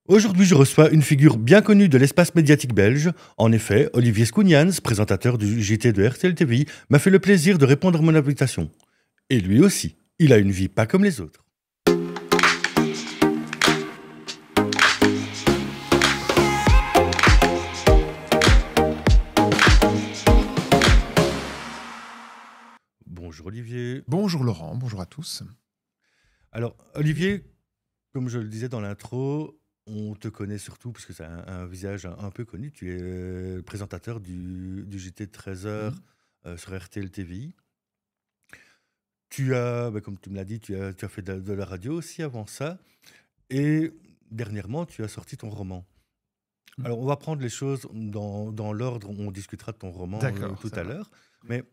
Aujourd'hui, je reçois une figure bien connue de l'espace médiatique belge. En effet, Olivier Skounians, présentateur du JT de RTL TVI, m'a fait le plaisir de répondre à mon invitation. Et lui aussi, il a une vie pas comme les autres. Bonjour Olivier. Bonjour Laurent, bonjour à tous. Alors Olivier, comme je le disais dans l'intro, on te connaît surtout parce que c'est un visage un peu connu. Tu es présentateur du JT de 13h Mhm. sur RTL TVI. Tu as, comme tu me l'as dit, tu as fait de la radio aussi avant ça. Et dernièrement, tu as sorti ton roman. Mhm. Alors, on va prendre les choses dans l'ordre. On discutera de ton roman D'accord, tout ça à va. l'heure. Mais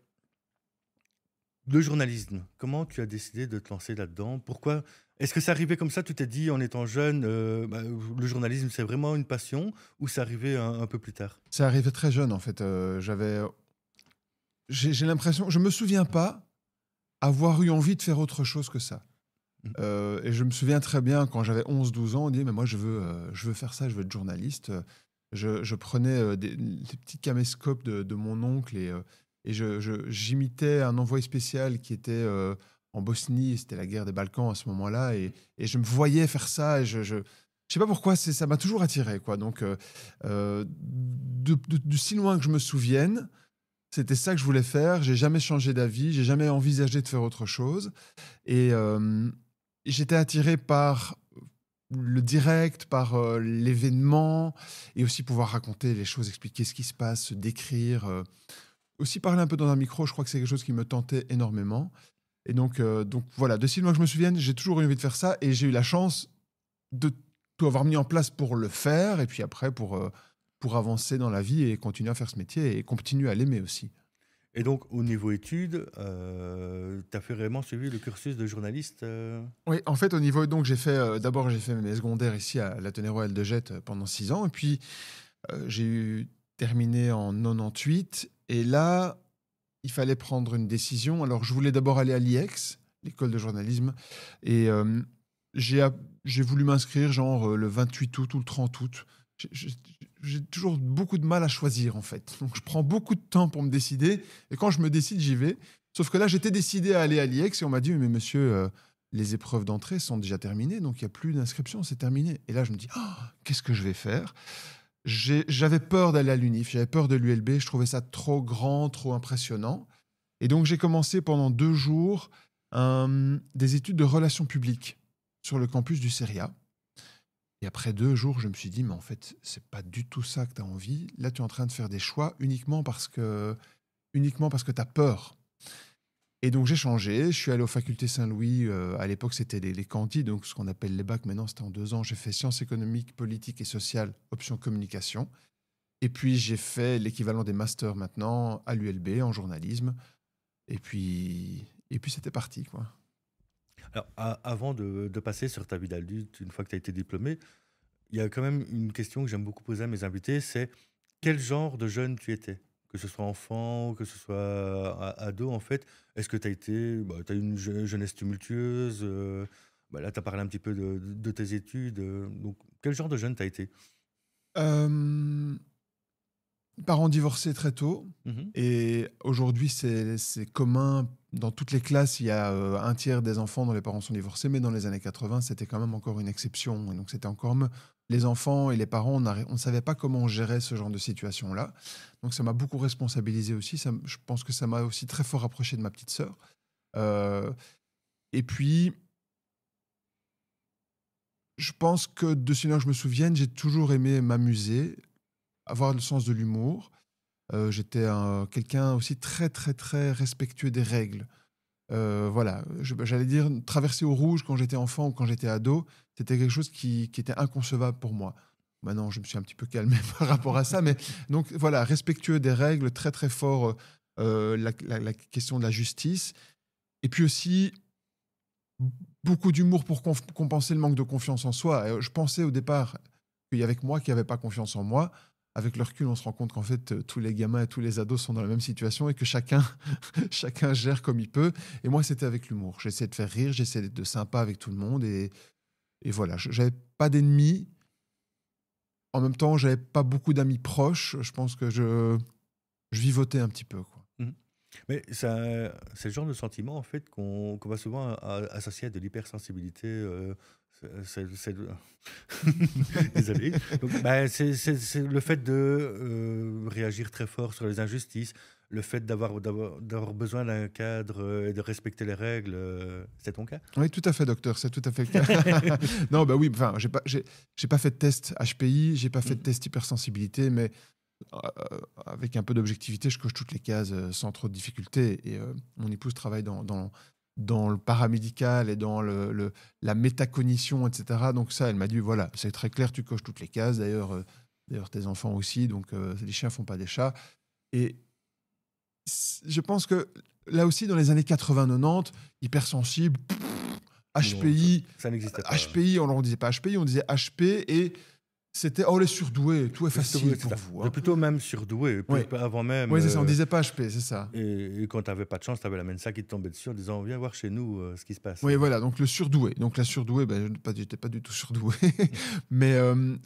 le journalisme, comment tu as décidé de te lancer là-dedans? Pourquoi? Est-ce que c'est arrivé comme ça? Tu t'es dit en étant jeune, le journalisme, c'est vraiment une passion, ou c'est arrivé un peu plus tard? C'est arrivé très jeune en fait. J'ai l'impression, je me souviens pas avoir eu envie de faire autre chose que ça. Mhm. Et je me souviens très bien quand j'avais 11-12 ans, on dit mais moi je veux faire ça, je veux être journaliste. Je prenais des petits caméscopes de mon oncle et j'imitais un envoyé spécial qui était en Bosnie. C'était la guerre des Balkans à ce moment-là et je me voyais faire ça et je sais pas pourquoi, ça m'a toujours attiré, quoi. Donc, de si loin que je me souvienne, c'était ça que je voulais faire. J'ai jamais changé d'avis, j'ai jamais envisagé de faire autre chose. Et j'étais attiré par le direct, par l'événement, et aussi pouvoir raconter les choses, expliquer ce qui se passe, se décrire. Aussi parler un peu dans un micro, je crois que c'est quelque chose qui me tentait énormément. Et donc voilà, de si loin que je me souvienne, j'ai toujours eu envie de faire ça, et j'ai eu la chance de tout avoir mis en place pour le faire, et puis après pour avancer dans la vie et continuer à faire ce métier et continuer à l'aimer aussi. Et donc, au niveau études, tu as fait vraiment suivi le cursus de journaliste Oui, en fait, au niveau, donc d'abord j'ai fait mes secondaires ici à l'Athénée Royal de Jette pendant 6 ans, et puis terminé en 98, et là, il fallait prendre une décision. Alors, je voulais d'abord aller à l'IEX, l'école de journalisme, et j'ai j'ai voulu m'inscrire genre le 28 août ou le 30 août. J'ai j'ai- j'ai toujours beaucoup de mal à choisir, en fait. Donc, je prends beaucoup de temps pour me décider, et quand je me décide, j'y vais. Sauf que là, j'étais décidé à aller à l'IEX, et on m'a dit, mais monsieur, les épreuves d'entrée sont déjà terminées, donc il n'y a plus d'inscription, c'est terminé. Et là, je me dis, oh, qu'est-ce que je vais faire? J'avais peur d'aller à l'UNIF, j'avais peur de l'ULB, je trouvais ça trop grand, trop impressionnant. Et donc j'ai commencé pendant 2 jours des études de relations publiques sur le campus du CERIA. Et après 2 jours, je me suis dit, mais en fait, c'est pas du tout ça que tu as envie. Là, tu es en train de faire des choix uniquement parce que tu as peur. Et donc j'ai changé, je suis allé aux facultés Saint-Louis. À l'époque, c'était les Candis, donc ce qu'on appelle les bacs. Maintenant, c'était en 2 ans. J'ai fait sciences économiques, politiques et sociales, option communication. Et puis j'ai fait l'équivalent des masters maintenant à l'ULB en journalisme. Et puis c'était parti, quoi. Alors, avant de passer sur ta vie d'adulte, une fois que tu as été diplômé, il y a quand même une question que j'aime beaucoup poser à mes invités, c'est quel genre de jeune tu étais? Que ce soit enfant, que ce soit ado, en fait. Est-ce que tu as été, t'as eu une jeunesse tumultueuse? Là, tu as parlé un petit peu de tes études. Donc, quel genre de jeune tu as été? Euh, Parents divorcés très tôt. Mhm. Et aujourd'hui, c'est commun. Dans toutes les classes, il y a un tiers des enfants dont les parents sont divorcés. Mais dans les années 80, c'était quand même encore une exception. Et donc, c'était encore les enfants et les parents, on ne savait pas comment gérer ce genre de situation-là. Donc, ça m'a beaucoup responsabilisé aussi. Je pense que ça m'a aussi très fort rapproché de ma petite sœur. Euh, et puis, je pense que de celui que je me souvienne, j'ai toujours aimé m'amuser, avoir le sens de l'humour. J'étais quelqu'un aussi très, très, très respectueux des règles. Voilà, j'allais dire, traverser au rouge quand j'étais enfant ou quand j'étais ado, c'était quelque chose qui était inconcevable pour moi. Maintenant, je me suis un petit peu calmé par rapport à ça, mais donc voilà, respectueux des règles, très, très fort la question de la justice. Et puis aussi, beaucoup d'humour pour compenser le manque de confiance en soi. Je pensais au départ qu'il y avait que moi qui n'avais pas confiance en moi. Avec le recul, on se rend compte qu'en fait, tous les gamins et tous les ados sont dans la même situation et que chacun, chacun gère comme il peut. Et moi, c'était avec l'humour. J'essayais de faire rire, j'essayais d'être sympa avec tout le monde. Et voilà, j'avais pas d'ennemis, en même temps, j'avais pas beaucoup d'amis proches. Je pense que je vivotais un petit peu, quoi. Mmh. Mais c'est le genre de sentiment, en fait, qu'on va souvent associer à de l'hypersensibilité. C'est désolé. Donc, bah, c'est le fait de réagir très fort sur les injustices, le fait d'avoir besoin d'un cadre et de respecter les règles. C'est ton cas? Oui, tout à fait, docteur, c'est tout à fait le cas. Non, bah oui, enfin, j'ai pas fait de test HPI, j'ai pas fait de Mhm. test hypersensibilité, mais avec un peu d'objectivité, je coche toutes les cases sans trop de difficultés. Et mon épouse travaille dans le paramédical et dans la métacognition, etc. Donc ça, elle m'a dit, voilà, c'est très clair, tu coches toutes les cases. D'ailleurs, tes enfants aussi, donc les chiens font pas des chats. Et je pense que là aussi, dans les années 80-90, hypersensible, Non, HPI, ça n'existait pas. HPI, on ne disait pas HPI, on disait HP, et c'était, oh, les surdoués, tout est facile C'est pour ça. vous. De Hein. plutôt même surdoué, Oui, avant même. oui, c'est ça, on disait pas HP, c'est ça. Et quand tu n'avais pas de chance, tu avais la Mensa qui te tombait dessus en disant viens voir chez nous ce qui se passe. Oui, voilà, donc le surdoué. Donc la surdouée, ben, j'étais pas du tout surdoué, mais on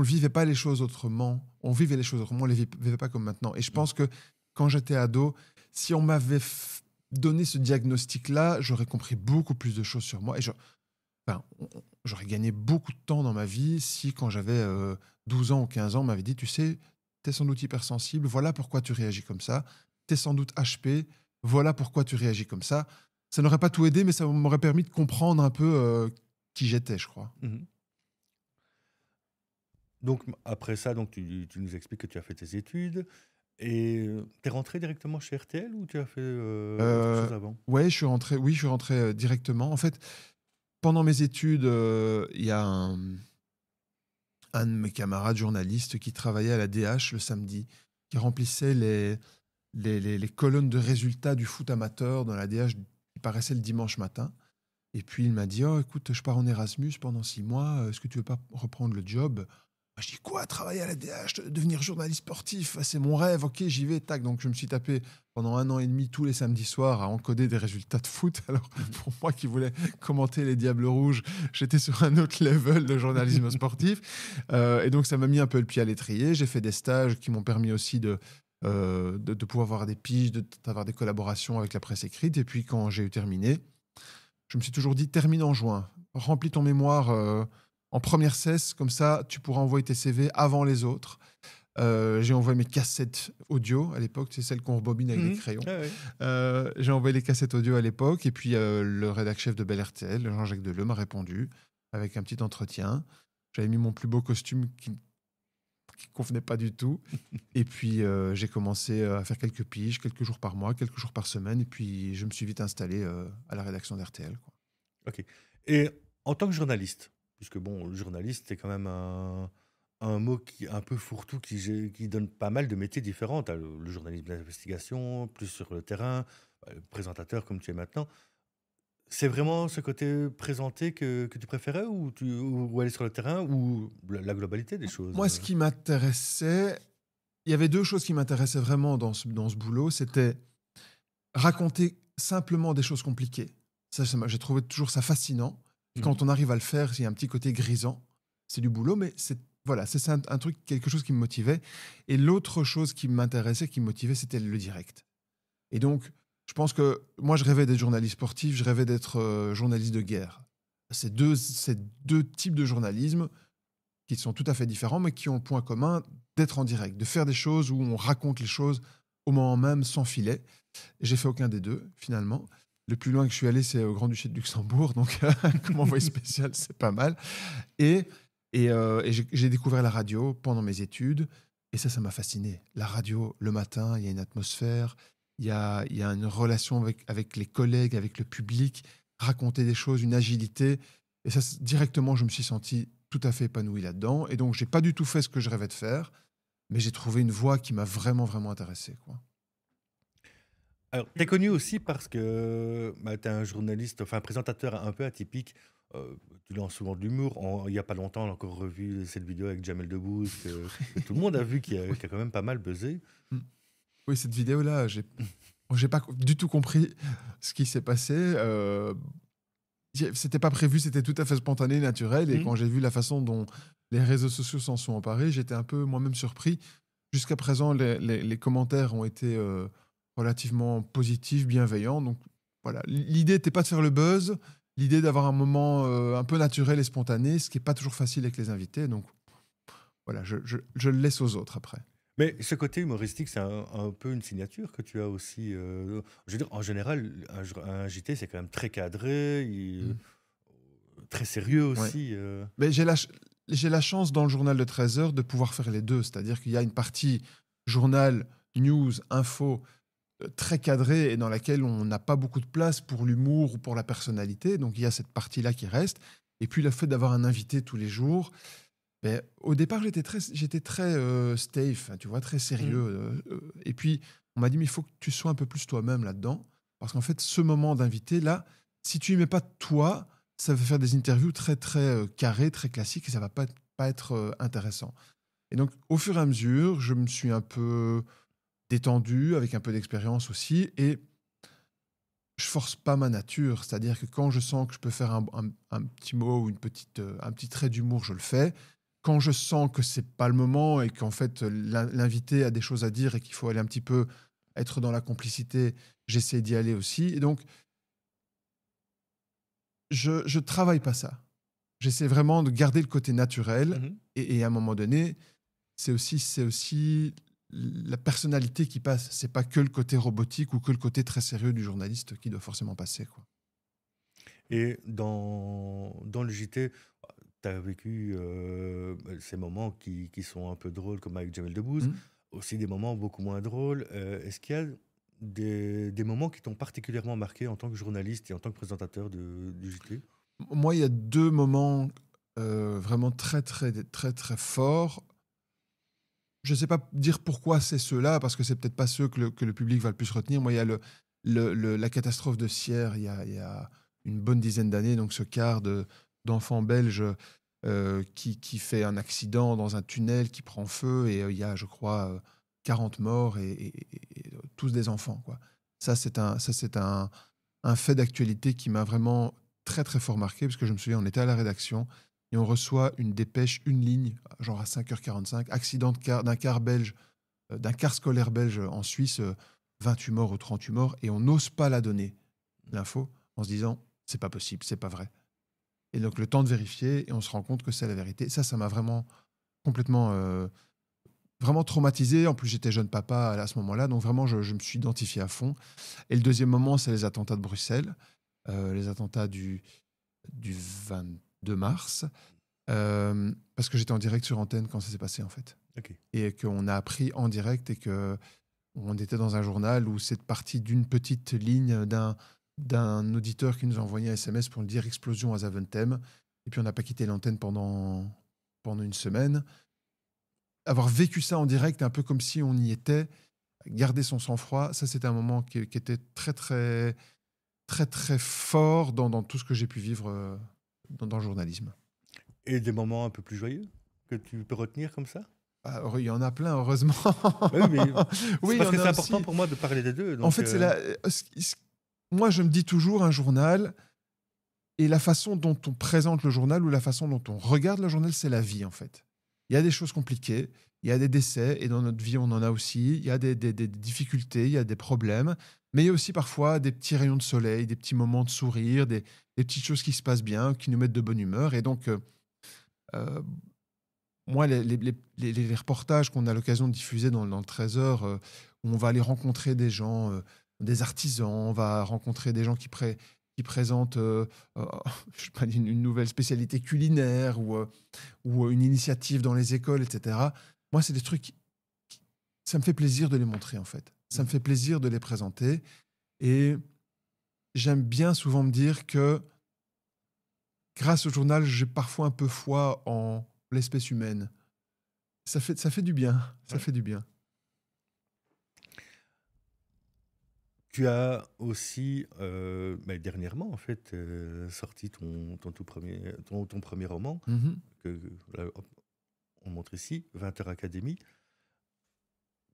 ne vivait pas les choses autrement. On vivait les choses autrement, on ne les vivait pas comme maintenant. Et je pense que quand j'étais ado, si on m'avait donné ce diagnostic-là, j'aurais compris beaucoup plus de choses sur moi. Et enfin, j'aurais gagné beaucoup de temps dans ma vie si, quand j'avais 12 ans ou 15 ans, on m'avait dit, tu sais, tu es sans doute hypersensible, voilà pourquoi tu réagis comme ça. Tu es sans doute HP, voilà pourquoi tu réagis comme ça. Ça n'aurait pas tout aidé, mais ça m'aurait permis de comprendre un peu qui j'étais, je crois. Mhm. Donc après ça, donc, tu nous expliques que tu as fait tes études et tu es rentré directement chez RTL ou tu as fait autre Euh, chose avant? ouais, je suis rentré directement. En fait, pendant mes études, il y a un de mes camarades journalistes qui travaillait à la DH le samedi, qui remplissait les colonnes de résultats du foot amateur dans la DH qui paraissait le dimanche matin. Et puis il m'a dit, oh écoute, je pars en Erasmus pendant 6 mois, est-ce que tu veux pas reprendre le job? Je dis, quoi, travailler à la DH, devenir journaliste sportif, c'est mon rêve, ok, j'y vais, tac. Donc je me suis tapé pendant 1 an et demi tous les samedis soirs à encoder des résultats de foot. Alors pour moi qui voulais commenter les Diables Rouges, j'étais sur un autre level de journalisme sportif. Et donc ça m'a mis un peu le pied à l'étrier. J'ai fait des stages qui m'ont permis aussi de pouvoir avoir des piges, d'avoir des collaborations avec la presse écrite. Et puis quand j'ai eu terminé, je me suis toujours dit, termine en juin, remplis ton mémoire en première cesse, comme ça tu pourras envoyer tes CV avant les autres. J'ai envoyé mes cassettes audio à l'époque, c'est celles qu'on rebobine avec des Mhm. crayons. Ah ouais. J'ai envoyé les cassettes audio à l'époque, et puis le rédac chef de Bel RTL, Jean-Jacques Deleu, m'a répondu avec un petit entretien. J'avais mis mon plus beau costume qui convenait pas du tout. Et puis j'ai commencé à faire quelques piges, quelques jours par mois, quelques jours par semaine, et puis je me suis vite installé à la rédaction d'RTL. Ok. Et en tant que journaliste, puisque bon, le journaliste, c'est quand même un mot qui un peu fourre-tout, qui donne pas mal de métiers différents. Tu as le journalisme d'investigation, plus sur le terrain, le présentateur comme tu es maintenant. C'est vraiment ce côté présenté que tu préférais ou aller sur le terrain ou la globalité des choses? Moi, ce qui m'intéressait, il y avait deux choses qui m'intéressaient vraiment dans ce boulot. C'était raconter simplement des choses compliquées. J'ai trouvé toujours ça fascinant. Et Mhm. quand on arrive à le faire, il y a un petit côté grisant. C'est du boulot, mais voilà, c'est un truc, quelque chose qui me motivait. Et l'autre chose qui m'intéressait, qui me motivait, c'était le direct. Et donc, je pense que moi, je rêvais d'être journaliste sportif, je rêvais d'être journaliste de guerre. C'est deux types de journalisme qui sont tout à fait différents, mais qui ont le point commun d'être en direct, de faire des choses où on raconte les choses au moment même, sans filet. Et j'ai fait aucun des deux, finalement. Le plus loin que je suis allé, c'est au Grand-Duché de Luxembourg, donc comme envoyé spécial, c'est pas mal. Et, et j'ai découvert la radio pendant mes études, et ça m'a fasciné. La radio, le matin, il y a une atmosphère, il y a une relation avec les collègues, avec le public, raconter des choses, une agilité. Et ça, directement, je me suis senti tout à fait épanoui là-dedans. Et donc, j'ai pas du tout fait ce que je rêvais de faire, mais j'ai trouvé une voie qui m'a vraiment, vraiment intéressé, quoi. Alors, tu es connu aussi parce que bah, tu es un journaliste, enfin un présentateur un peu atypique. Tu lances souvent de l'humour. Il n'y a pas longtemps, on a encore revu cette vidéo avec Jamel Debbouze que tout le monde a vu, qui a quand même pas mal buzzé. Mm. Oui, cette vidéo-là, j'ai pas du tout compris ce qui s'est passé. C'était pas prévu, c'était tout à fait spontané, naturel. Et Mhm. quand j'ai vu la façon dont les réseaux sociaux s'en sont emparés. J'étais un peu moi-même surpris. Jusqu'à présent, les commentaires ont été relativement positifs, bienveillants. Donc voilà, l'idée n'était pas de faire le buzz, l'idée d'avoir un moment un peu naturel et spontané, ce qui n'est pas toujours facile avec les invités. Donc voilà, je le laisse aux autres après. Mais ce côté humoristique, c'est un peu une signature que tu as aussi. Je veux dire, en général, un JT, c'est quand même très cadré, Mm. très sérieux Ouais. aussi. Mais j'ai la chance dans le journal de 13 heures de pouvoir faire les deux. C'est-à-dire qu'il y a une partie journal, news, info très cadrée et dans laquelle on n'a pas beaucoup de place pour l'humour ou pour la personnalité. Donc il y a cette partie-là qui reste. Et puis le fait d'avoir un invité tous les jours. Ben, au départ, j'étais très safe, hein, tu vois, très sérieux. Mm. Et puis on m'a dit, mais il faut que tu sois un peu plus toi-même là-dedans. Parce qu'en fait, ce moment d'invité, là, si tu y mets pas toi, ça va faire des interviews très, très carrées, très classiques et ça va pas être intéressant. Et donc, au fur et à mesure, je me suis un peu détendu, avec un peu d'expérience aussi, et je force pas ma nature. C'est-à-dire que quand je sens que je peux faire un petit mot ou un petit trait d'humour, je le fais. Quand je sens que c'est pas le moment et qu'en fait l'invité a des choses à dire et qu'il faut aller un petit peu être dans la complicité, j'essaie d'y aller aussi. Et donc, je travaille pas ça. J'essaie vraiment de garder le côté naturel. Mhm. Et à un moment donné, c'est aussi la personnalité qui passe. C'est pas que le côté robotique ou que le côté très sérieux du journaliste qui doit forcément passer, quoi. Et dans le JT, tu as vécu ces moments qui sont un peu drôles, comme avec Jamel Debbouze, Mm. aussi des moments beaucoup moins drôles. Est-ce qu'il y a des moments qui t'ont particulièrement marqué en tant que journaliste et en tant que présentateur du JT? Moi, il y a deux moments vraiment très, très, très, très forts. Je ne sais pas dire pourquoi c'est ceux-là, parce que c'est peut-être pas ceux que le public va le plus retenir. Moi, il y a la catastrophe de Sierre, il y a une bonne dizaine d'années, donc ce quart d'enfants belges qui fait un accident dans un tunnel qui prend feu, et il y a, je crois, 40 morts, et tous des enfants, quoi. Ça, c'est un fait d'actualité qui m'a vraiment très, très fort marqué, parce que je me souviens, on était à la rédaction, et on reçoit une dépêche, une ligne, genre à 5h45, accident d'un car belge, d'un car scolaire belge en Suisse, 28 morts ou 38 morts, et on n'ose pas la donner, l'info, en se disant, c'est pas possible, c'est pas vrai. Et donc le temps de vérifier, et on se rend compte que c'est la vérité. Ça m'a vraiment complètement, vraiment traumatisé. En plus, j'étais jeune papa à ce moment-là, donc vraiment, je me suis identifié à fond. Et le deuxième moment, c'est les attentats de Bruxelles, les attentats du 22 mars. Parce que j'étais en direct sur antenne quand ça s'est passé, en fait. Ok. Et qu'on a appris en direct, et que on était dans un journal où c'est parti d'une petite ligne d'un auditeur qui nous a envoyé un SMS pour nous dire explosion à Zaventem. Et puis on n'a pas quitté l'antenne pendant une semaine. Avoir vécu ça en direct, un peu comme si on y était, garder son sang-froid, ça c'était un moment qui était très très très très fort dans tout ce que j'ai pu vivre dans le journalisme. Et des moments un peu plus joyeux que tu peux retenir comme ça? Ah, il y en a plein, heureusement. Bah oui, mais c'est Oui, il y parce en que a c'est important aussi. pour moi de parler des deux. En Donc, fait, moi, je me dis toujours un journal, et la façon dont on présente le journal ou la façon dont on regarde le journal, c'est la vie, en fait. Il y a des choses compliquées, il y a des décès, et dans notre vie, on en a aussi. Il y a des difficultés, il y a des problèmes, mais il y a aussi parfois des petits rayons de soleil, des petits moments de sourire, des petites choses qui se passent bien, qui nous mettent de bonne humeur. Et donc, euh, moi, les reportages qu'on a l'occasion de diffuser dans le Trésor, où on va aller rencontrer des gens, des artisans, on va rencontrer des gens qui présentent euh, je sais pas, une nouvelle spécialité culinaire, ou une initiative dans les écoles, etc. Moi, c'est des trucs, ça me fait plaisir de les montrer, en fait. Ça me mhm. fait plaisir de les présenter. Et j'aime bien souvent me dire que grâce au journal, j'ai parfois un peu foi en l'espèce humaine. Ça fait du bien. Ça Ouais. fait du bien. Tu as aussi, bah, dernièrement, en fait, sorti ton premier roman, Mhm. que là, hop, on montre ici, 20 heures Académie.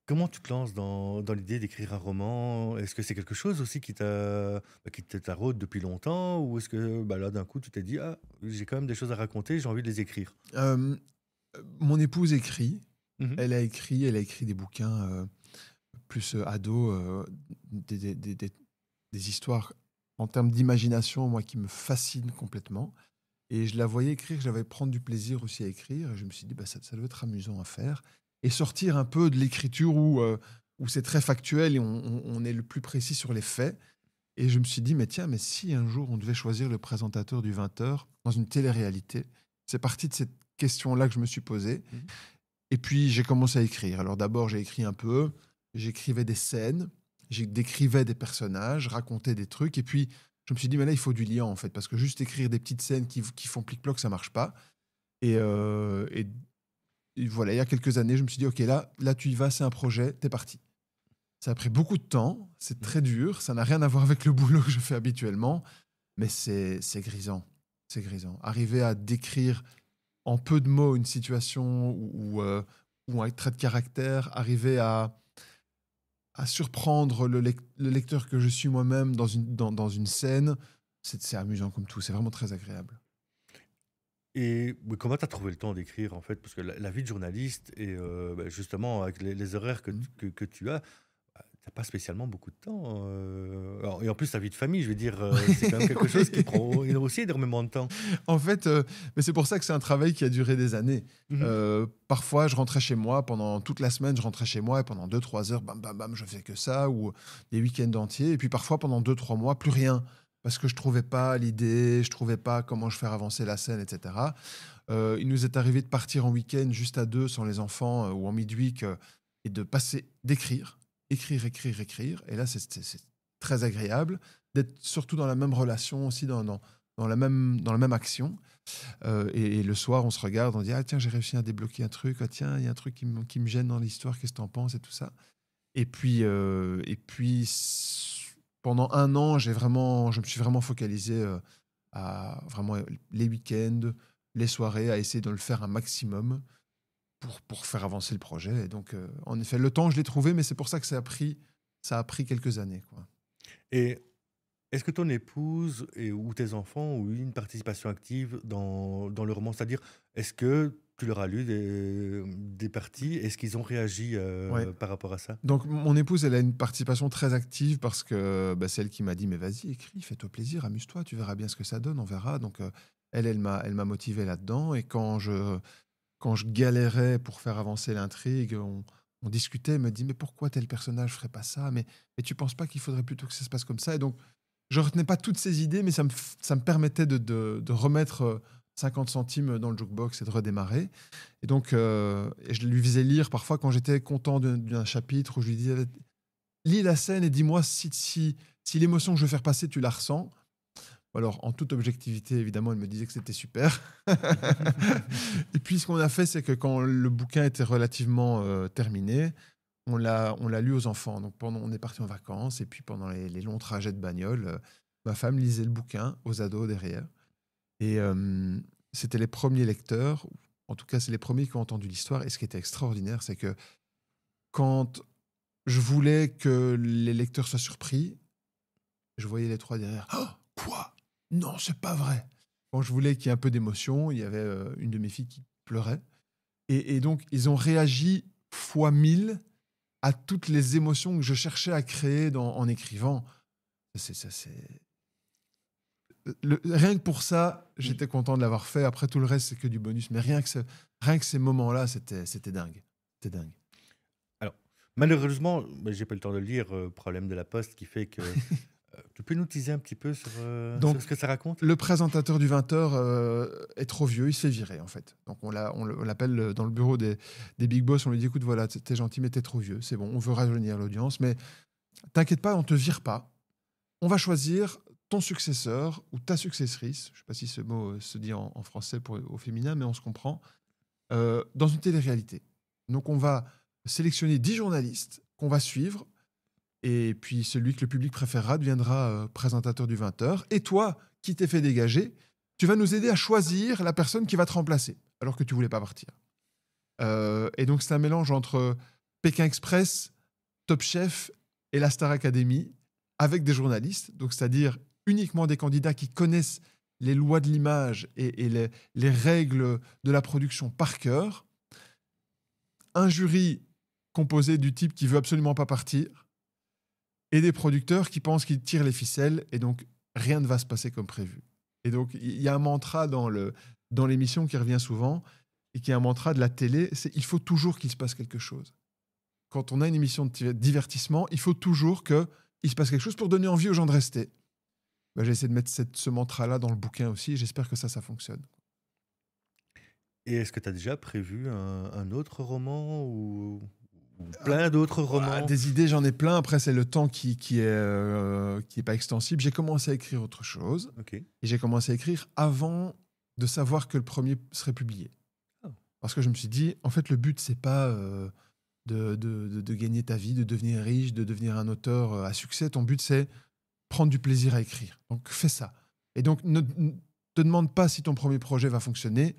Comment tu te lances dans l'idée d'écrire un roman? Est-ce que c'est quelque chose aussi qui te taraude depuis longtemps? Ou est-ce que bah, là, d'un coup, tu t'es dit, ah, j'ai quand même des choses à raconter, j'ai envie de les écrire? Mon épouse écrit. Mhm. Elle a écrit des bouquins plus ado, des histoires en termes d'imagination, moi, qui me fascinent complètement. Et je la voyais écrire, j'avais prendre du plaisir aussi à écrire. Et je me suis dit, bah, ça doit être amusant à faire. Et sortir un peu de l'écriture où c'est très factuel et on est le plus précis sur les faits. Et je me suis dit, mais tiens, mais si un jour on devait choisir le présentateur du 20h dans une télé-réalité, c'est parti de cette question-là que je me suis posée. Mhm. Et puis j'ai commencé à écrire. Alors d'abord, j'ai écrit un peu, j'écrivais des scènes, j'ai décrivais des personnages, racontais des trucs. Et puis je me suis dit, mais là, il faut du lien en fait, parce que juste écrire des petites scènes qui font plic-ploc, ça marche pas. Et voilà, il y a quelques années, je me suis dit, ok, là tu y vas, c'est un projet, t'es parti. Ça a pris beaucoup de temps, c'est Mhm. très dur, ça n'a rien à voir avec le boulot que je fais habituellement, mais c'est grisant. C'est grisant. Arriver à décrire en peu de mots une situation ou un trait de caractère, arriver à surprendre le lecteur que je suis moi-même dans une scène, c'est amusant comme tout, c'est vraiment très agréable. Et mais comment tu as trouvé le temps d'écrire, en fait? Parce que la vie de journaliste et bah, justement avec les horaires Mm. que tu as, bah, tu pas spécialement beaucoup de temps, alors et en plus ta vie de famille, je veux dire, c'est quand même quelque chose qui prend aussi énormément de temps. En fait, mais c'est pour ça que c'est un travail qui a duré des années. Mmh. Parfois, je rentrais chez moi, pendant toute la semaine, je rentrais chez moi et pendant 2 3 heures, bam, bam, bam, je fais que ça, ou des week-ends entiers. Et puis parfois, pendant 2 3 mois, plus rien. Parce que je trouvais pas l'idée, je trouvais pas comment je faire avancer la scène, etc. Il nous est arrivé de partir en week-end juste à deux, sans les enfants, ou en midweek, et de passer, d'écrire, écrire, écrire, écrire. Et là, c'est très agréable d'être surtout dans la même relation aussi, dans la même action. Et le soir, on se regarde, on dit ah tiens, j'ai réussi à débloquer un truc. Ah tiens, il y a un truc qui me gêne dans l'histoire. Qu'est-ce que t'en penses et tout ça. Pendant un an, je me suis vraiment focalisé à vraiment les week-ends, les soirées, à essayer de le faire un maximum pour faire avancer le projet. Et donc, en effet, le temps, je l'ai trouvé, mais c'est pour ça que ça a pris quelques années, quoi. Et est-ce que ton épouse ou tes enfants ont eu une participation active dans le roman? C'est-à-dire, est-ce que tu leur as lu des parties? Est-ce qu'ils ont réagi, Ouais. par rapport à ça? Donc, mon épouse, elle a une participation très active parce que bah, c'est elle qui m'a dit, mais vas-y, écris, fais-toi plaisir, amuse-toi, tu verras bien ce que ça donne, on verra. Donc, elle m'a motivé là-dedans. Et quand je galérais pour faire avancer l'intrigue, on discutait, elle me dit, mais pourquoi tel personnage ferait pas ça, mais tu penses pas qu'il faudrait plutôt que ça se passe comme ça? Et donc, je retenais pas toutes ces idées, mais ça me permettait de remettre 50 centimes dans le jukebox et de redémarrer. Et donc, et je lui faisais lire parfois quand j'étais content d'un chapitre, où je lui disais, lis la scène et dis-moi si l'émotion que je veux faire passer, tu la ressens. Alors, en toute objectivité, évidemment, elle me disait que c'était super. Et puis, ce qu'on a fait, c'est que quand le bouquin était relativement terminé, on l'a lu aux enfants. Donc, on est parti en vacances, et puis pendant les longs trajets de bagnole, ma femme lisait le bouquin aux ados derrière. Et c'était les premiers lecteurs, en tout cas, c'est les premiers qui ont entendu l'histoire. Et ce qui était extraordinaire, c'est que quand je voulais que les lecteurs soient surpris, je voyais les trois derrière. Oh, quoi? Non, c'est pas vrai. Quand je voulais qu'il y ait un peu d'émotion, il y avait une de mes filles qui pleurait. Et donc, ils ont réagi fois 1000 à toutes les émotions que je cherchais à créer en écrivant. C'est rien que pour ça, Mmh. j'étais content de l'avoir fait. Après, tout le reste, c'est que du bonus. Mais rien que ces moments-là, c'était dingue. C'était dingue. Alors, malheureusement, bah, j'ai pas eu le temps de le lire, problème de la poste qui fait que, tu peux nous teaser un petit peu sur Donc, ce que ça raconte? le présentateur du 20h est trop vieux, il se fait virer en fait. Donc on l'appelle dans le bureau des big boss, on lui dit écoute, voilà, t'es gentil, mais t'es trop vieux, c'est bon, on veut rajeunir l'audience, mais t'inquiète pas, on te vire pas. On va choisir ton successeur ou ta successrice, je sais pas si ce mot se dit en français au féminin, mais on se comprend, dans une télé-réalité. Donc on va sélectionner 10 journalistes qu'on va suivre. Et puis celui que le public préférera deviendra présentateur du 20h. Et toi, qui t'es fait dégager, tu vas nous aider à choisir la personne qui va te remplacer, alors que tu voulais pas partir. Et donc c'est un mélange entre Pékin Express, Top Chef et la Star Academy, avec des journalistes, donc c'est-à-dire uniquement des candidats qui connaissent les lois de l'image et les règles de la production par cœur, un jury composé du type qui veut absolument pas partir et des producteurs qui pensent qu'ils tirent les ficelles et donc rien ne va se passer comme prévu. Et donc il y a un mantra dans l'émission qui revient souvent et qui est un mantra de la télé, c'est il faut toujours qu'il se passe quelque chose. Quand on a une émission de divertissement, il faut toujours qu'il se passe quelque chose pour donner envie aux gens de rester. Ben, j'ai essayé de mettre ce mantra-là dans le bouquin aussi et j'espère que ça fonctionne. Et est-ce que tu as déjà prévu un autre roman ou plein d'autres romans? Des idées, j'en ai plein. Après, c'est le temps qui est pas extensible. J'ai commencé à écrire autre chose. Ok. Et j'ai commencé à écrire avant de savoir que le premier serait publié. Oh. Parce que je me suis dit, en fait, le but, c'est pas de gagner ta vie, de devenir riche, de devenir un auteur à succès. Ton but, c'est prendre du plaisir à écrire. Donc, fais ça. Et donc, ne te demande pas si ton premier projet va fonctionner.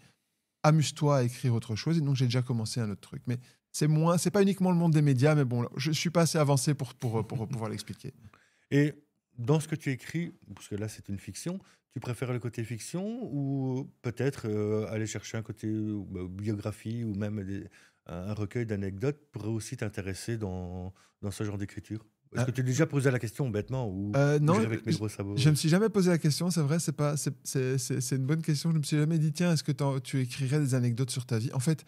Amuse-toi à écrire autre chose. Et donc, j'ai déjà commencé un autre truc. Mais c'est pas uniquement le monde des médias, mais bon, je suis pas assez avancé pour pouvoir l'expliquer. Et dans ce que tu écris, parce que là c'est une fiction, tu préfères le côté fiction ou peut-être aller chercher un côté biographie ou même un recueil d'anecdotes pourrait aussi t'intéresser dans ce genre d'écriture? Est-ce que tu t'es déjà posé la question bêtement ou Non, j'irai avec mes gros sabots? je me suis jamais posé la question, c'est vrai, c'est une bonne question. Je me suis jamais dit, tiens, est-ce que tu écrirais des anecdotes sur ta vie? En fait,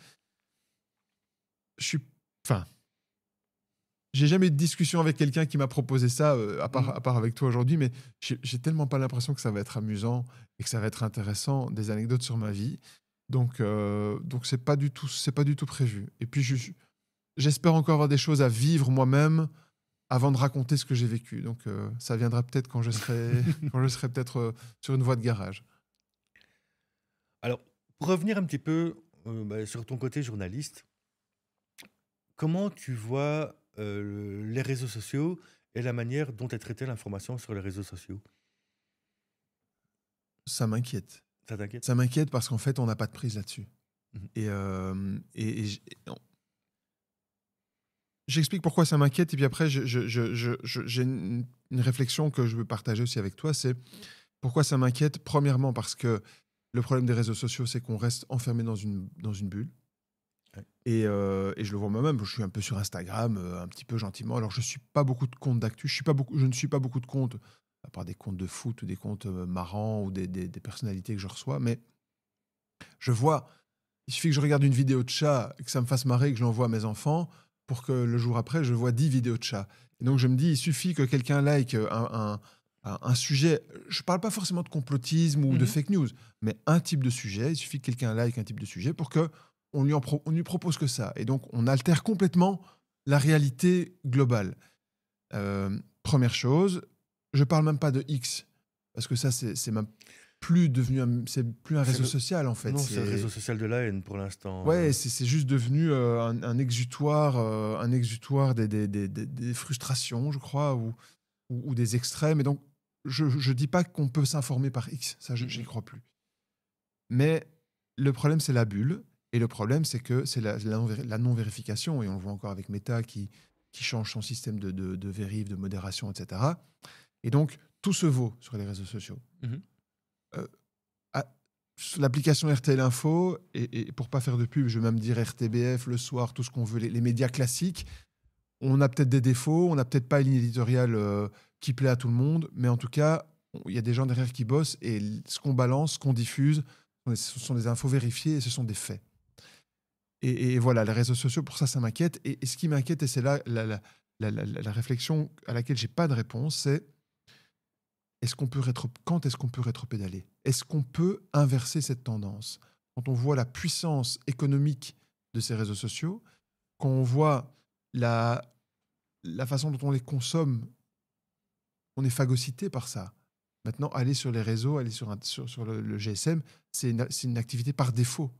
j'ai jamais eu de discussion avec quelqu'un qui m'a proposé ça, à part avec toi aujourd'hui, mais j'ai tellement pas l'impression que ça va être amusant et que ça va être intéressant, des anecdotes sur ma vie. Donc c'est pas du tout prévu. Et puis j'espère encore avoir des choses à vivre moi-même avant de raconter ce que j'ai vécu. Donc ça viendra peut-être quand je serai peut-être sur une voie de garage. Alors, pour revenir un petit peu sur ton côté journaliste, comment tu vois les réseaux sociaux et la manière dont est traitée l'information sur les réseaux sociaux? Ça m'inquiète. Ça t'inquiète? Ça m'inquiète parce qu'en fait, on n'a pas de prise là-dessus. Mhm. J'explique pourquoi ça m'inquiète et puis après, j'ai une réflexion que je veux partager aussi avec toi. C'est pourquoi ça m'inquiète. Premièrement, parce que le problème des réseaux sociaux, c'est qu'on reste enfermé dans une bulle. Ouais. Et je le vois moi-même. Je suis un peu sur Instagram, un petit peu gentiment. Alors, je suis pas beaucoup de comptes d'actu. Je ne suis pas beaucoup de comptes, à part des comptes de foot ou des comptes marrants ou des personnalités que je reçois. Mais je vois, il suffit que je regarde une vidéo de chat, que ça me fasse marrer, que je l'envoie à mes enfants, pour que le jour après, je vois 10 vidéos de chat. Et donc, je me dis, il suffit que quelqu'un like un sujet. Je ne parle pas forcément de complotisme ou de fake news, mais un type de sujet. Il suffit que quelqu'un like un type de sujet pour qu'on lui propose que ça. Et donc, on altère complètement la réalité globale. Première chose, je ne parle même pas de X, parce que ça, c'est même plus devenu c'est plus un réseau social en fait. Non, c'est un réseau social de la haine pour l'instant. Ouais, c'est juste devenu un exutoire des frustrations, je crois, ou des extrêmes. Et donc, je dis pas qu'on peut s'informer par X, ça, j'y crois plus. Mais le problème, c'est la bulle. Et le problème, c'est que c'est la non-vérification. Et on le voit encore avec Meta qui change son système de vérif, de modération, etc. Et donc, tout se vaut sur les réseaux sociaux. L'application RTL Info, et pour pas faire de pub, je vais même dire RTBF, Le Soir, tout ce qu'on veut, les médias classiques, on a peut-être des défauts, on n'a peut-être pas une ligne éditoriale qui plaît à tout le monde, mais en tout cas, il y a des gens derrière qui bossent et ce qu'on balance, ce qu'on diffuse, ce sont des infos vérifiées et ce sont des faits. Et voilà, les réseaux sociaux, pour ça m'inquiète. Et ce qui m'inquiète, et c'est là la réflexion à laquelle j'ai pas de réponse, c'est quand est-ce qu'on peut rétropédaler? Est-ce qu'on peut inverser cette tendance? Quand on voit la puissance économique de ces réseaux sociaux, quand on voit la façon dont on les consomme, on est phagocyté par ça. Maintenant, aller sur les réseaux, aller sur le GSM, c'est une activité par défaut.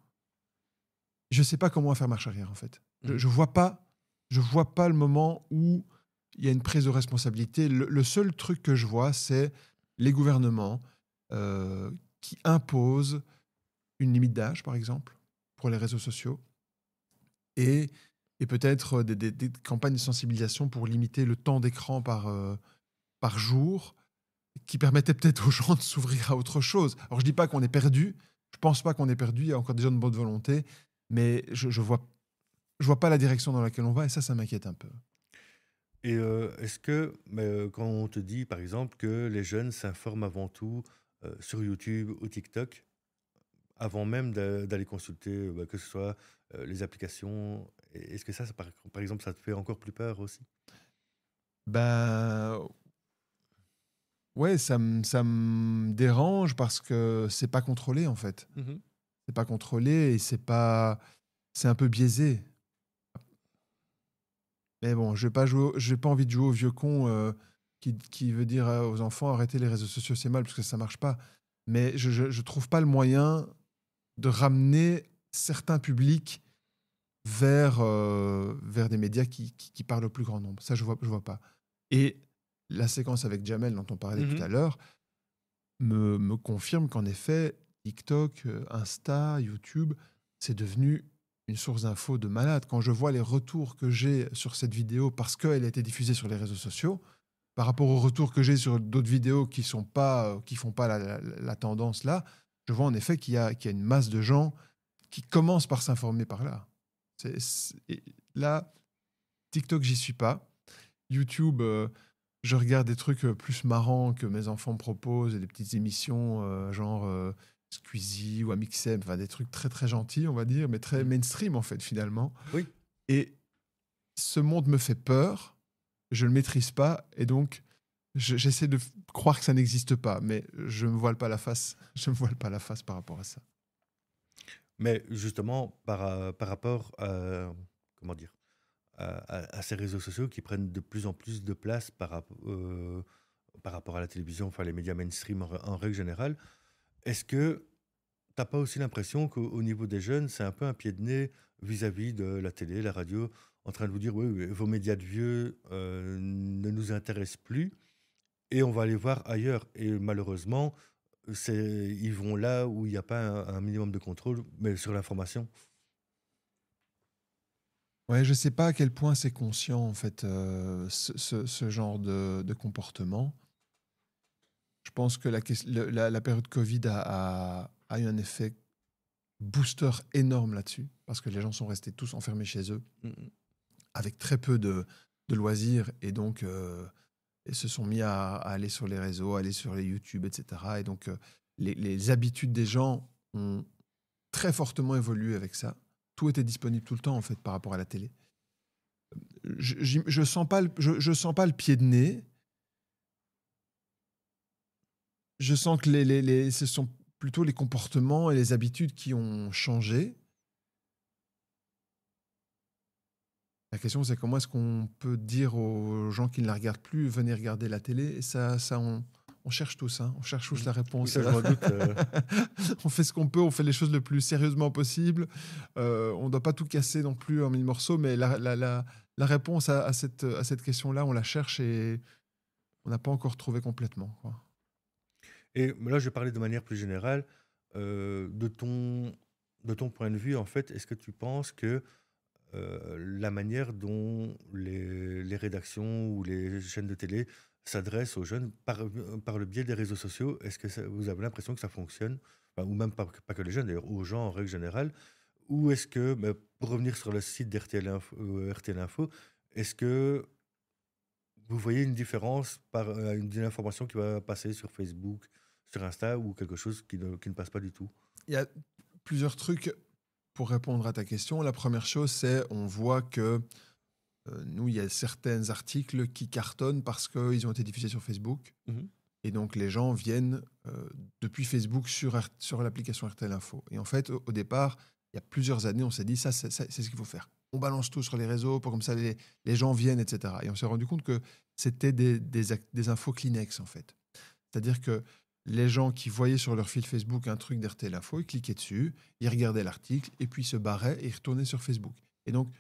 Je ne sais pas comment faire marche arrière, en fait. Je ne vois pas le moment où il y a une prise de responsabilité. Le seul truc que je vois, c'est les gouvernements qui imposent une limite d'âge, par exemple, pour les réseaux sociaux, et peut-être des campagnes de sensibilisation pour limiter le temps d'écran par jour, qui permettait peut-être aux gens de s'ouvrir à autre chose. Alors, je dis pas qu'on est perdu. Je pense pas qu'on est perdu. Il y a encore des gens de bonne volonté. Mais je vois pas la direction dans laquelle on va. Et ça m'inquiète un peu. Et est-ce que, quand on te dit, par exemple, que les jeunes s'informent avant tout sur YouTube ou TikTok, avant même d'aller consulter, que ce soit les applications, est-ce que par exemple, ça te fait encore plus peur aussi? Ben, ouais, ça me dérange parce que c'est pas contrôlé, en fait. Mhm. C'est pas contrôlé et c'est un peu biaisé. Mais bon, j'ai pas envie de jouer au vieux con qui veut dire aux enfants arrêtez les réseaux sociaux, c'est mal parce que ça marche pas. Mais je trouve pas le moyen de ramener certains publics vers des médias qui parlent au plus grand nombre. Ça, je vois pas. Et la séquence avec Jamel dont on parlait tout Mhm. à l'heure me confirme qu'en effet, TikTok, Insta, YouTube, c'est devenu une source d'infos de malade. Quand je vois les retours que j'ai sur cette vidéo parce qu'elle a été diffusée sur les réseaux sociaux, par rapport aux retours que j'ai sur d'autres vidéos qui font pas la tendance là, je vois en effet qu'il y a une masse de gens qui commencent par s'informer par là. Et là, TikTok, j'y suis pas. YouTube, je regarde des trucs plus marrants que mes enfants me proposent, des petites émissions genre Squeezie ou Amixem, enfin des trucs très très gentils, on va dire, mais très Mhm. mainstream en fait finalement. Oui. Et ce monde me fait peur, je le maîtrise pas, et donc j'essaie de croire que ça n'existe pas, mais je me voile pas la face. Je me voile pas la face par rapport à ça. Mais justement, par rapport à, comment dire, à ces réseaux sociaux qui prennent de plus en plus de place par rapport à la télévision, enfin les médias mainstream en règle générale, est-ce que t'as pas aussi l'impression qu'au niveau des jeunes, c'est un peu un pied de nez vis-à-vis de la télé, la radio, en train de vous dire, oui, oui, vos médias de vieux ne nous intéressent plus et on va aller voir ailleurs. Et malheureusement, ils vont là où il n'y a pas un minimum de contrôle, mais sur l'information. Ouais, je sais pas à quel point c'est conscient en fait ce genre de comportement. Je pense que la période Covid a eu un effet booster énorme là-dessus, parce que les gens sont restés tous enfermés chez eux, Mm, avec très peu de loisirs, et donc ils se sont mis à aller sur les réseaux, à aller sur les YouTube, etc. Et donc les habitudes des gens ont très fortement évolué avec ça. Tout était disponible tout le temps, en fait, par rapport à la télé. Je sens pas je sens pas le pied de nez. Je sens que ce sont plutôt les comportements et les habitudes qui ont changé. La question, c'est comment est-ce qu'on peut dire aux gens qui ne la regardent plus, venez regarder la télé. Et on cherche tous, hein. On cherche tous mm. la Oui, réponse. ça je m'en doute. On fait ce qu'on peut, on fait les choses le plus sérieusement possible. On ne doit pas tout casser non plus en mille morceaux, mais la réponse à cette question-là, on la cherche et on n'a pas encore trouvé complètement, quoi. Et là, je vais parler de manière plus générale. De ton point de vue, en fait, est-ce que tu penses que la manière dont les rédactions ou les chaînes de télé s'adressent aux jeunes par le biais des réseaux sociaux, est-ce que vous avez l'impression que ça fonctionne? Enfin, ou même pas que les jeunes, d'ailleurs, aux gens en règle générale. Ou est-ce que, pour revenir sur le site d'RTL Info, RTL Info, est-ce que vous voyez une différence d'une information qui va passer sur Facebook, sur Insta, ou quelque chose qui ne passe pas du tout? Il y a plusieurs trucs pour répondre à ta question. La première chose, c'est on voit que nous, il y a certains articles qui cartonnent parce qu'ils ont été diffusés sur Facebook. Mhm. Et donc, les gens viennent depuis Facebook sur l'application RTL Info. Et en fait, au départ, il y a plusieurs années, on s'est dit, c'est ce qu'il faut faire. On balance tout sur les réseaux pour comme ça, les gens viennent, etc. Et on s'est rendu compte que c'était des infos Kleenex, en fait. C'est-à-dire que les gens qui voyaient sur leur fil Facebook un truc d'RTL Info, ils cliquaient dessus, ils regardaient l'article, et puis ils se barraient et ils retournaient sur Facebook. Et donc,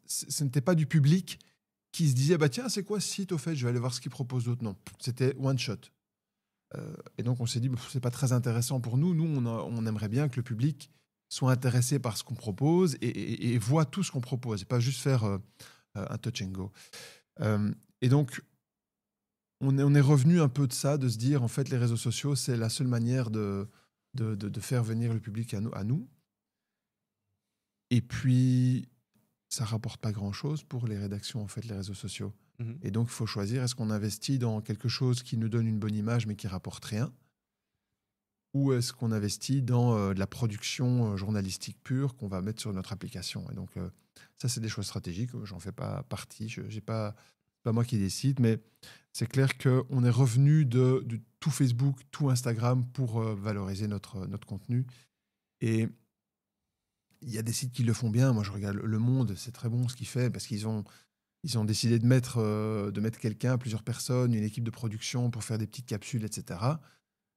ce n'était pas du public qui se disait, bah tiens, c'est quoi ce site, au fait, je vais aller voir ce qu'ils proposent d'autre. Non, c'était one shot. Et donc, on s'est dit, bah, c'est pas très intéressant pour nous. Nous, on aimerait bien que le public soit intéressé par ce qu'on propose et voit tout ce qu'on propose, et pas juste faire un touch and go. Et donc, on est revenu un peu de ça, de se dire, en fait, les réseaux sociaux, c'est la seule manière de faire venir le public à nous. Et puis, ça rapporte pas grand-chose pour les rédactions, en fait, les réseaux sociaux. Mhm. Et donc, il faut choisir, est-ce qu'on investit dans quelque chose qui nous donne une bonne image, mais qui rapporte rien? Ou est-ce qu'on investit dans de la production journalistique pure qu'on va mettre sur notre application? Et donc, ça, c'est des choix stratégiques. J'en fais pas partie. J'ai pas, c'est pas moi qui décide, mais c'est clair qu'on est revenu de tout Facebook, tout Instagram pour valoriser notre contenu. Et il y a des sites qui le font bien. Moi, je regarde Le Monde, c'est très bon ce qu'il fait parce qu'ils ont décidé de mettre quelqu'un, plusieurs personnes, une équipe de production pour faire des petites capsules, etc.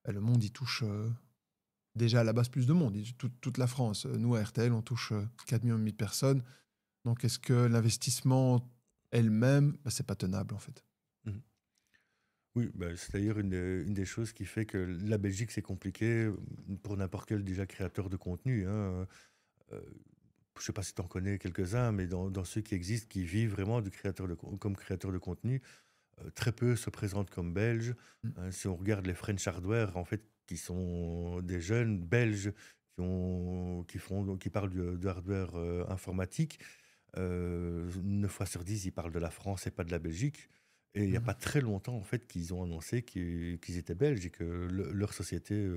Et Le Monde, il touche déjà à la base plus de monde, toute la France. Nous, à RTL, on touche 4,5 millions de personnes. Donc, est-ce que l'investissement elle-même, c'est pas tenable, en fait? Mhm. Oui, bah, c'est d'ailleurs une des choses qui fait que la Belgique, c'est compliqué pour n'importe quel déjà créateur de contenu, hein. Je ne sais pas si tu en connais quelques-uns, mais dans ceux qui existent, qui vivent vraiment comme créateur de contenu, très peu se présentent comme belges. Mm. Si on regarde les French Hardware, en fait, qui sont des jeunes belges qui parlent de hardware informatique, 9 fois sur 10, ils parlent de la France et pas de la Belgique. Et il n'y a pas très longtemps, en fait, qu'ils ont annoncé qu'ils étaient belges et que leur société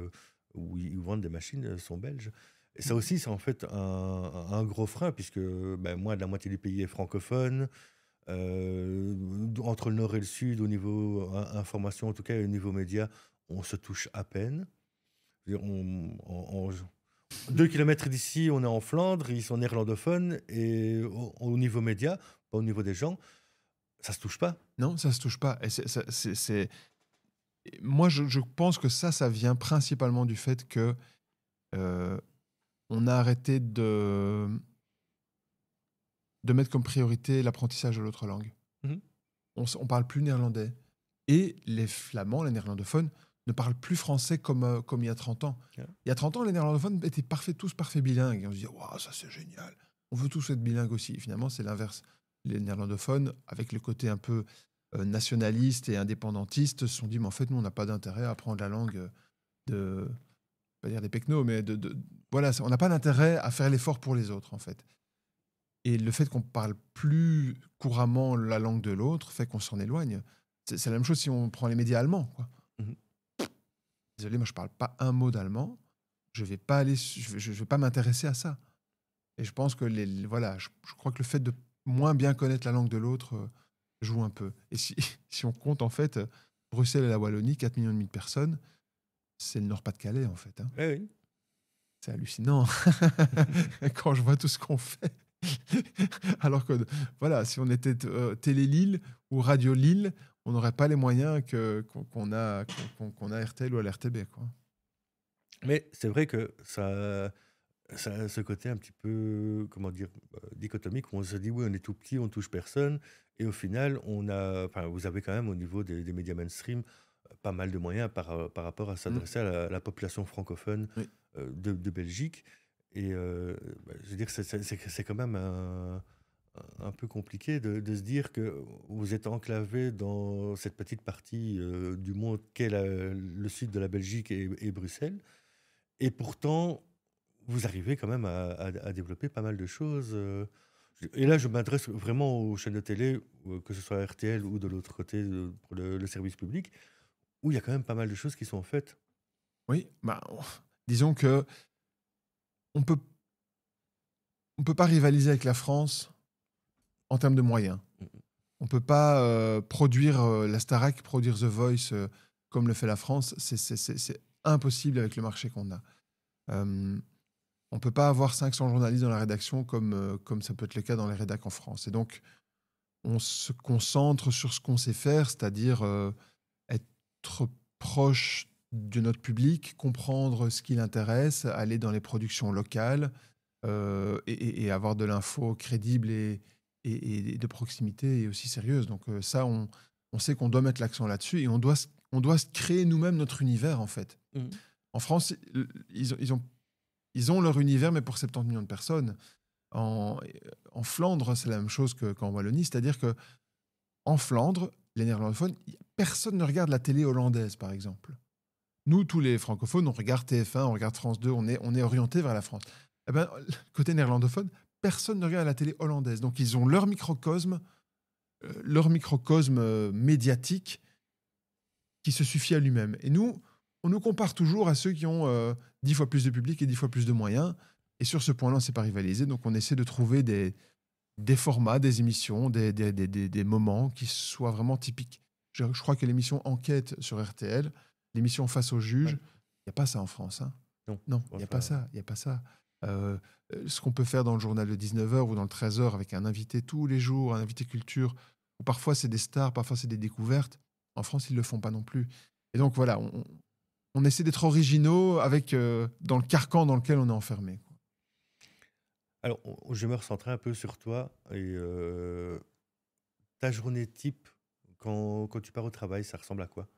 où ils vendent des machines sont belges. Et ça aussi, c'est en fait un gros frein, puisque ben, moins de la moitié du pays est francophone. Entre le nord et le sud, au niveau information, en tout cas, et au niveau média, on se touche à peine. Je veux dire, 2 kilomètres d'ici, on est en Flandre, ils sont néerlandophones, et au niveau média, pas au niveau des gens, ça se touche pas. Non, ça se touche pas. Et moi, je pense que ça vient principalement du fait que on a arrêté de mettre comme priorité l'apprentissage de l'autre langue. Mhm. On parle plus néerlandais. Et les Flamands, les néerlandophones, ne parlent plus français comme il y a 30 ans. Yeah. Il y a 30 ans, les néerlandophones étaient tous parfaits bilingues. Et on se disait, waouh, ça c'est génial. On veut tous être bilingues aussi. Et finalement, c'est l'inverse. Les néerlandophones, avec le côté un peu nationaliste et indépendantiste, se sont dit, mais en fait, nous, on n'a pas d'intérêt à apprendre la langue de, pas dire des pecnos, mais voilà, on n'a pas d'intérêt à faire l'effort pour les autres, en fait. Et le fait qu'on parle plus couramment la langue de l'autre fait qu'on s'en éloigne. C'est la même chose si on prend les médias allemands, quoi. Mhm. Désolé, moi je parle pas un mot d'allemand. Je vais pas je vais pas m'intéresser à ça. Et je pense que voilà, je crois que le fait de moins bien connaître la langue de l'autre joue un peu. Et si, si on compte en fait Bruxelles et la Wallonie, 4,5 millions de personnes, c'est le Nord-Pas-de-Calais en fait, hein. Eh oui. C'est hallucinant quand je vois tout ce qu'on fait. Alors que, voilà, si on était Télé Lille ou Radio Lille, on n'aurait pas les moyens qu'on a à RTL ou à l'RTB, quoi. Mais c'est vrai que ça a ce côté un petit peu, comment dire, dichotomique, où on se dit, oui, on est tout petit, on touche personne, et au final, vous avez quand même au niveau des médias mainstream pas mal de moyens par rapport à s'adresser à la population francophone Oui. de Belgique. Et je veux dire, c'est quand même un peu compliqué de se dire que vous êtes enclavé dans cette petite partie du monde qu'est le sud de la Belgique et Bruxelles. Et pourtant, vous arrivez quand même à développer pas mal de choses. Et là, je m'adresse vraiment aux chaînes de télé, que ce soit RTL ou de l'autre côté pour le service public, où il y a quand même pas mal de choses qui sont faites. Oui, bah, disons que on peut pas rivaliser avec la France en termes de moyens. On peut pas produire la Starac, produire The Voice comme le fait la France. C'est impossible avec le marché qu'on a. On peut pas avoir 500 journalistes dans la rédaction comme ça peut être le cas dans les rédacs en France. Et donc, on se concentre sur ce qu'on sait faire, c'est-à-dire être proche de notre public, comprendre ce qui l'intéresse, aller dans les productions locales et avoir de l'info crédible et de proximité et aussi sérieuse. Donc ça, on sait qu'on doit mettre l'accent là-dessus et on doit se créer nous-mêmes notre univers, en fait. Mhm. En France, ils ont leur univers, mais pour 70 millions de personnes. En Flandre, c'est la même chose qu'en Wallonie, c'est-à-dire que en Flandre, les néerlandophones, personne ne regarde la télé hollandaise, par exemple. Nous, tous les francophones, on regarde TF1, on regarde France 2, on est orienté vers la France. Eh ben, côté néerlandophone, personne ne regarde la télé hollandaise. Donc, ils ont leur microcosme médiatique qui se suffit à lui-même. Et nous, on nous compare toujours à ceux qui ont 10 fois plus de public et 10 fois plus de moyens. Et sur ce point-là, on ne s'est pas rivalisé. Donc, on essaie de trouver des formats, des émissions, des moments qui soient vraiment typiques. Je crois que l'émission Enquête sur RTL, l'émission Face au juge, il n'y a pas ça en France. Hein. Non, il n'y a pas ça. Il n'y a pas ça. Ce qu'on peut faire dans le journal de 19h ou dans le 13h avec un invité tous les jours, un invité culture, ou parfois c'est des stars, parfois c'est des découvertes. En France, ils ne le font pas non plus. Et donc voilà, on essaie d'être originaux avec, dans le carcan dans lequel on est enfermé. Alors, je vais me recentrer un peu sur toi et ta journée type quand tu pars au travail, ça ressemble à quoi?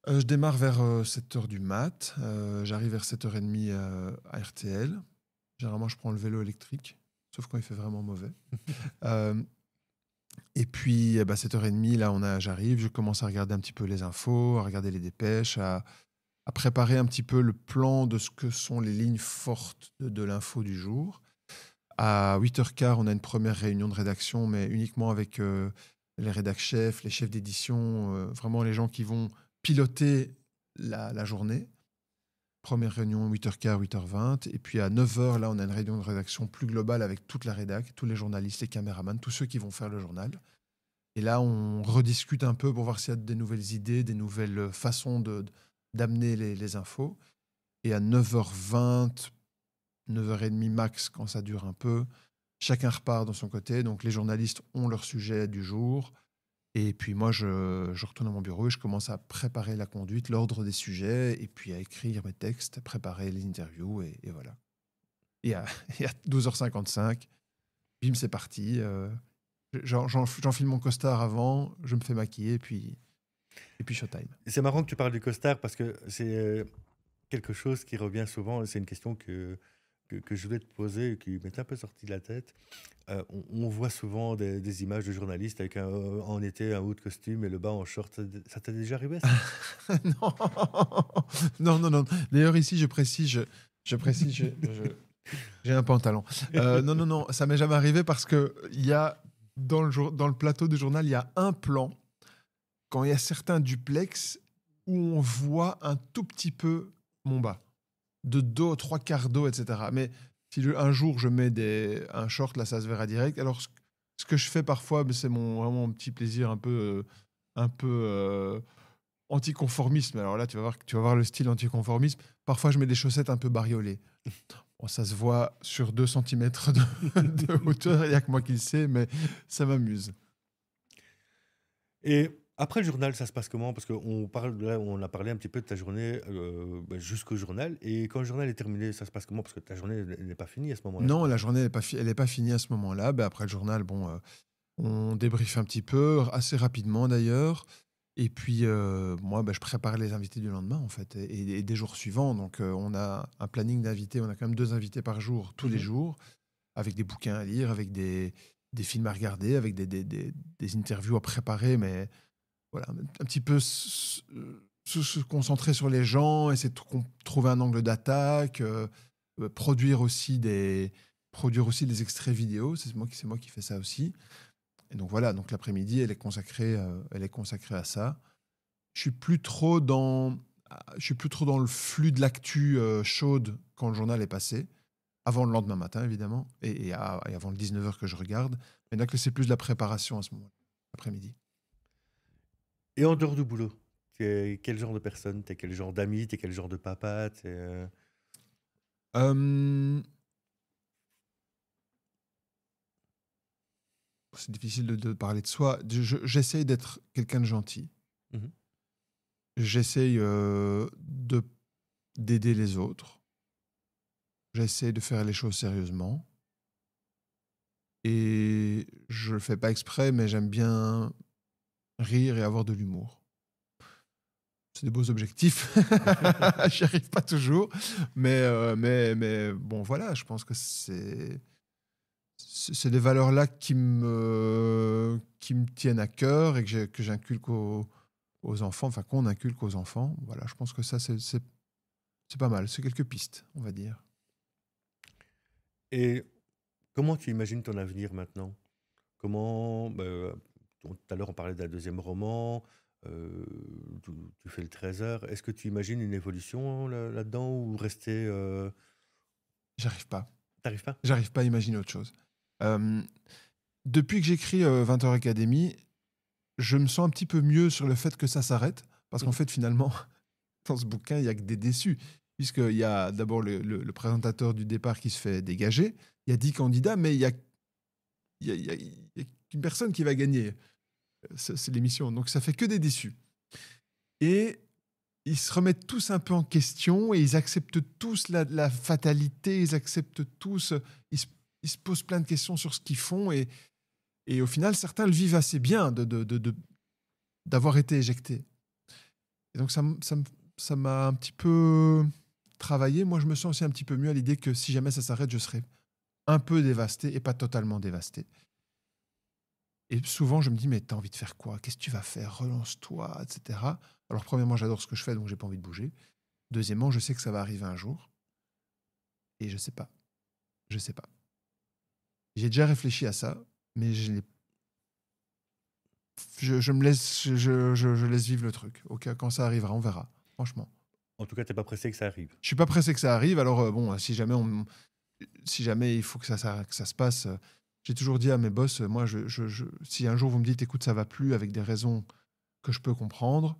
Je démarre vers 7h du mat. J'arrive vers 7h30 à RTL. Généralement, je prends le vélo électrique, sauf quand il fait vraiment mauvais. Et puis, 7h30, là, j'arrive, je commence à regarder un petit peu les infos, à regarder les dépêches, à préparer un petit peu le plan de ce que sont les lignes fortes de l'info du jour. À 8h15, on a une première réunion de rédaction, mais uniquement avec les rédac-chefs, les chefs d'édition, vraiment les gens qui vont piloter la journée. Première réunion, 8h15, 8h20. Et puis à 9h, là, on a une réunion de rédaction plus globale avec toute la rédac, tous les journalistes, les caméramans, tous ceux qui vont faire le journal. Et là, on rediscute un peu pour voir s'il y a des nouvelles idées, des nouvelles façons d'amener les infos. Et à 9h20, 9h30 max, quand ça dure un peu, chacun repart de son côté. Donc les journalistes ont leur sujet du jour. Et puis moi, je retourne à mon bureau et je commence à préparer la conduite, l'ordre des sujets, et puis à écrire mes textes, préparer les interviews, et voilà. Et à 12h55, bim, c'est parti. J'enfile mon costard avant, je me fais maquiller, et puis showtime. C'est marrant que tu parles du costard parce que c'est quelque chose qui revient souvent. C'est une question que je voulais te poser et qui m'est un peu sortie de la tête. On voit souvent des images de journalistes avec en été un haut de costume et le bas en short. Ça t'est déjà arrivé, ça? Non. D'ailleurs, ici, je précise, j'ai un pantalon. Non, ça m'est jamais arrivé parce que il y a dans le plateau du journal, il y a un plan quand il y a certains duplex où on voit un tout petit peu mon bas, de dos, 3/4 dos, etc. Mais si un jour je mets un short, là, ça se verra direct. Alors, ce que je fais parfois, mais c'est vraiment mon petit plaisir un peu anticonformisme. Alors là, tu vas voir le style anticonformisme. Parfois, je mets des chaussettes un peu bariolées. Bon, ça se voit sur 2 centimètres de hauteur, il n'y a que moi qui le sais, mais ça m'amuse. Et après le journal, ça se passe comment? Parce on a parlé un petit peu de ta journée jusqu'au journal. Et quand le journal est terminé, ça se passe comment? Parce que ta journée n'est pas finie à ce moment-là. Non, la journée elle n'est pas finie à ce moment-là. Après le journal, on débriefe un petit peu, assez rapidement d'ailleurs. Et puis, moi, je prépare les invités du lendemain, en fait, et des jours suivants. Donc, on a un planning d'invités. On a quand même 2 invités par jour, tous les jours, avec des bouquins à lire, avec des films à regarder, avec des interviews à préparer. Mais voilà, un petit peu se concentrer sur les gens, essayer de trouver un angle d'attaque, produire aussi des extraits vidéo. C'est moi qui fais ça aussi. Et donc voilà, donc l'après-midi, elle est consacrée à ça. Je suis plus trop dans le flux de l'actu chaude quand le journal est passé, avant le lendemain matin évidemment, et avant le 19h que je regarde. Mais là, c'est plus de la préparation à ce moment-là, l'après-midi. Et en dehors du boulot, t'es quel genre de personne? T'es quel genre d'ami? T'es quel genre de papa? C'est difficile de parler de soi. J'essaye d'être quelqu'un de gentil. Mhm. J'essaye d'aider les autres. J'essaye de faire les choses sérieusement. Et je le fais pas exprès, mais j'aime bien rire et avoir de l'humour. C'est des beaux objectifs. J'y arrive pas toujours. Mais bon, voilà, je pense que c'est des valeurs-là qui me tiennent à cœur et que j'inculque aux enfants, enfin qu'on inculque aux enfants. Voilà, je pense que ça, c'est pas mal. C'est quelques pistes, on va dire. Et comment tu imagines ton avenir maintenant? Comment, tout à l'heure on parlait d'un deuxième roman, euh, tu, tu fais le 13 heures. Est-ce que tu imagines une évolution là-dedans ou rester... J'arrive pas. T'arrives pas? J'arrive pas à imaginer autre chose. Euh, Depuis que j'écris 20h Academy, je me sens un petit peu mieux sur le fait que ça s'arrête. Parce qu'en Mhm. fait, finalement, dans ce bouquin, il y a que des déçus. Puisqu'il y a d'abord le présentateur du départ qui se fait dégager. Il y a 10 candidats, mais il y a qu'une personne qui va gagner. C'est l'émission. Donc ça fait que des déçus. Et ils se remettent tous un peu en question et ils acceptent tous la fatalité, ils acceptent tous, ils se posent plein de questions sur ce qu'ils font et au final, certains le vivent assez bien d'avoir été éjectés. Et donc ça m'a un petit peu travaillé. Moi, je me sens aussi un petit peu mieux à l'idée que si jamais ça s'arrête, je serai un peu dévasté et pas totalement dévasté. Et souvent, je me dis, mais t'as envie de faire quoi? Qu'est-ce que tu vas faire? Relance-toi, etc. Alors, premièrement, j'adore ce que je fais, donc j'ai pas envie de bouger. Deuxièmement, je sais que ça va arriver un jour. Et je sais pas. Je sais pas. J'ai déjà réfléchi à ça, mais je me laisse, je laisse vivre le truc. Ok, quand ça arrivera, on verra. Franchement. En tout cas, t'es pas pressé que ça arrive. Je suis pas pressé que ça arrive. Alors, bon, si jamais il faut que que ça se passe, j'ai toujours dit à mes boss, moi, si un jour vous me dites, écoute, ça va plus avec des raisons que je peux comprendre,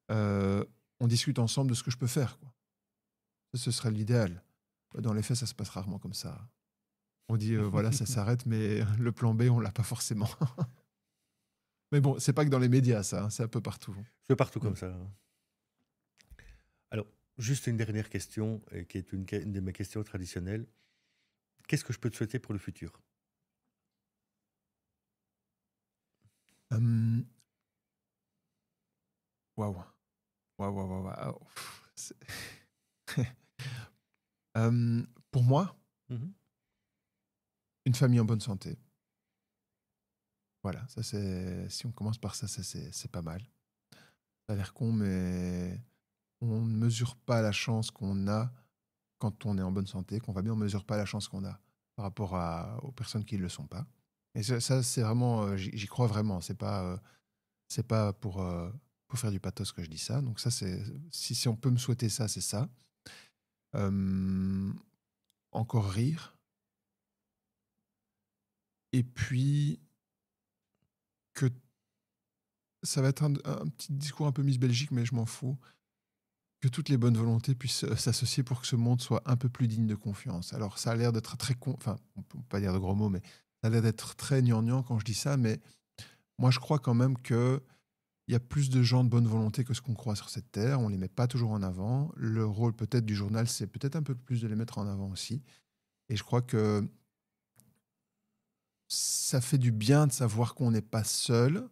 on discute ensemble de ce que je peux faire, quoi. Ça, ce serait l'idéal. Dans les faits, ça se passe rarement comme ça. On dit, voilà, ça s'arrête, mais le plan B, on l'a pas forcément. Mais bon, c'est pas que dans les médias, ça, hein, c'est un peu partout. C'est partout Mm. comme ça. Alors, juste une dernière question, qui est une de mes questions traditionnelles. Qu'est-ce que je peux te souhaiter pour le futur? Hum, Waouh. Waouh, waouh, waouh, waouh. C'est- Pour moi, Mhm. une famille en bonne santé. Voilà, ça c'est. Si on commence par ça, c'est pas mal. Ça a l'air con, mais on ne mesure pas la chance qu'on a quand on est en bonne santé, qu'on va bien, on ne mesure pas la chance qu'on a par rapport aux personnes qui ne le sont pas. Et ça, c'est vraiment, j'y crois vraiment. C'est pas pour faire du pathos que je dis ça. Donc ça, si on peut me souhaiter ça, c'est ça. Euh, Encore rire. Et puis que ça va être un petit discours un peu Miss Belgique, mais je m'en fous. Que toutes les bonnes volontés puissent s'associer pour que ce monde soit un peu plus digne de confiance. Alors, ça a l'air d'être très enfin, on peut pas dire de gros mots, mais ça a l'air d'être très gnangnan quand je dis ça, mais moi, je crois quand même que il y a plus de gens de bonne volonté que ce qu'on croit sur cette terre. On les met pas toujours en avant. Le rôle peut-être du journal, c'est peut-être un peu plus de les mettre en avant aussi. Et je crois que ça fait du bien de savoir qu'on n'est pas seul.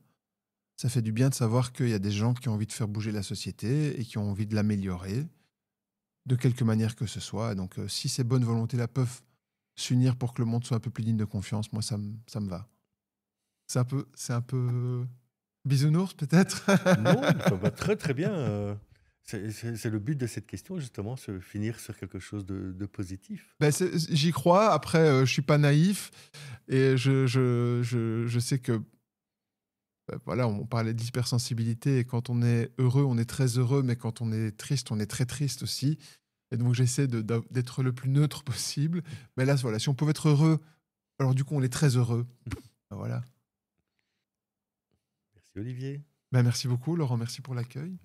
Ça fait du bien de savoir qu'il y a des gens qui ont envie de faire bouger la société et qui ont envie de l'améliorer de quelque manière que ce soit. Donc, si ces bonnes volontés-là peuvent s'unir pour que le monde soit un peu plus digne de confiance, moi, ça me va. C'est un peu bisounours, peut-être. Non, ça va très très bien. C'est le but de cette question, justement, se finir sur quelque chose de positif. Ben, j'y crois. Après, je suis pas naïf et je sais que voilà, on parlait d'hypersensibilité et quand on est heureux, on est très heureux, mais quand on est triste, on est très triste aussi. Et donc j'essaie d'être le plus neutre possible. Mais là, voilà, si on pouvait être heureux, alors du coup, on est très heureux. Voilà. Merci Olivier. Ben, merci beaucoup, Laurent. Merci pour l'accueil.